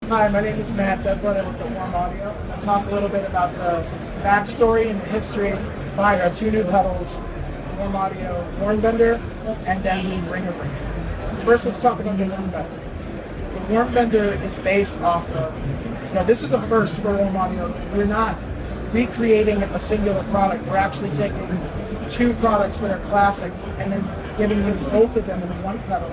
Hi, my name is Matt Deslet. I work at Warm Audio. I'll talk a little bit about the backstory and the history behind our two new pedals, Warm Audio Warm Bender and then the RingerBringer. First, let's talk about the Warm Bender. The Warm Bender is based off of, this is a first for Warm Audio. We're not recreating a singular product. We're actually taking two products that are classic and then giving you both of them in one pedal.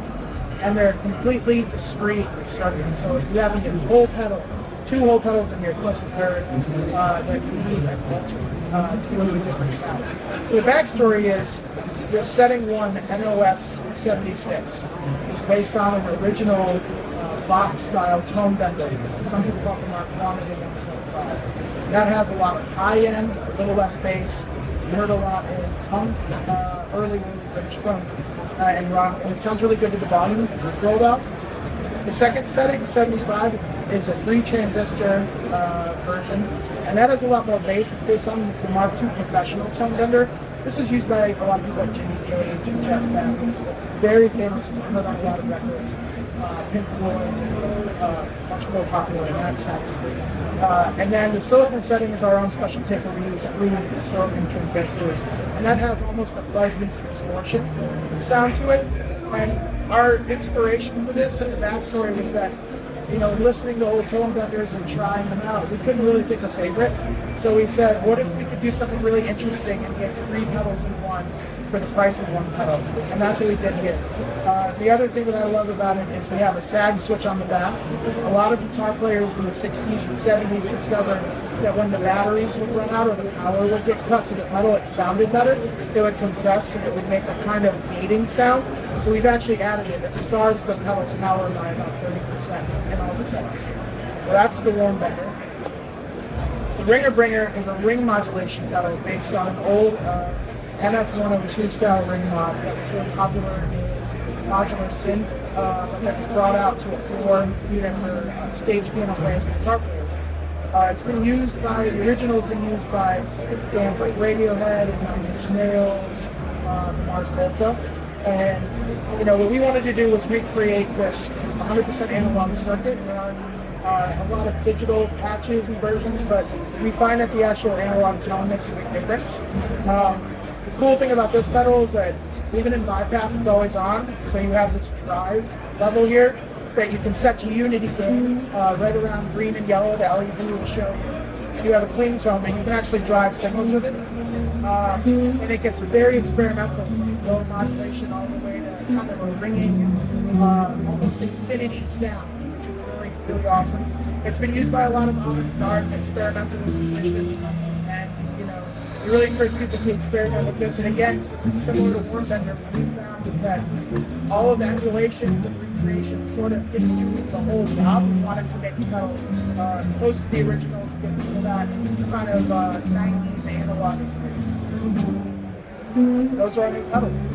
And they're completely discrete circuits. So if you have a whole pedal, two whole pedals in here plus a third that we have altered to give you a different sound. So the backstory is this setting 1 NOS 76 is based on an original box style tone bender. Some people call it the Mark I and 1.5. That has a lot of high end, a little less bass. You heard a lot in punk, early British punk and rock, and it sounds really good with the volume rolled off. The second setting, 75, is a 3-transistor version, and that has a lot more bass. It's based on the Mark II professional tone bender. This was used by a lot of people like Jimmy Page and Jeff Beck. It's very famous. It's been heard on a lot of records. Pink Floyd, much more popular in that sense. And then the silicon setting is our own special taper. We use 3 silicon transistors, and that has almost a fuzz meets distortion sound to it. And our inspiration for this and the backstory was that, listening to old tone benders and trying them out, we couldn't really pick a favorite. So we said, what if we could do something really interesting and get 3 pedals in one for the price of 1 pedal? And that's what we did here. The other thing that I love about it is we have a sag switch on the back. A lot of guitar players in the 60s and 70s discovered that when the batteries would run out or the power would get cut to the pedal, it sounded better. It would compress and it would make a kind of gating sound. So we've actually added it. It starves the pedal's power by about 30% in all the settings. So that's the Warm Bender. The RingerBringer is a ring modulation pedal based on an old NF102 style ring mod that was really popular in modular synth, but that was brought out to a floor unit for stage piano players and guitar players. It's been used by, the original has been used by bands like Radiohead and 9 Inch Nails, the Mars Volta. And what we wanted to do was recreate this 100% analog circuit. There are a lot of digital patches and versions, but we find that the actual analog tone makes a big difference. The cool thing about this pedal is that even in bypass, it's always on. So you have this drive level here that you can set to unity gain right around green and yellow. The LED will show you. And you have a clean tone, but you can actually drive signals with it. And it gets very experimental from low modulation all the way to kind of a ringing, almost infinity sound, which is really, really awesome. It's been used by a lot of avant-garde experimental musicians, and we really encourage people to experiment with this. And again, similar to Warm Bender, what we found is that all of the emulations and recreations sort of didn't do the whole job. We wanted to make the pedal close to the original to give people that kind of 90s analog experience. Those are our new pedals.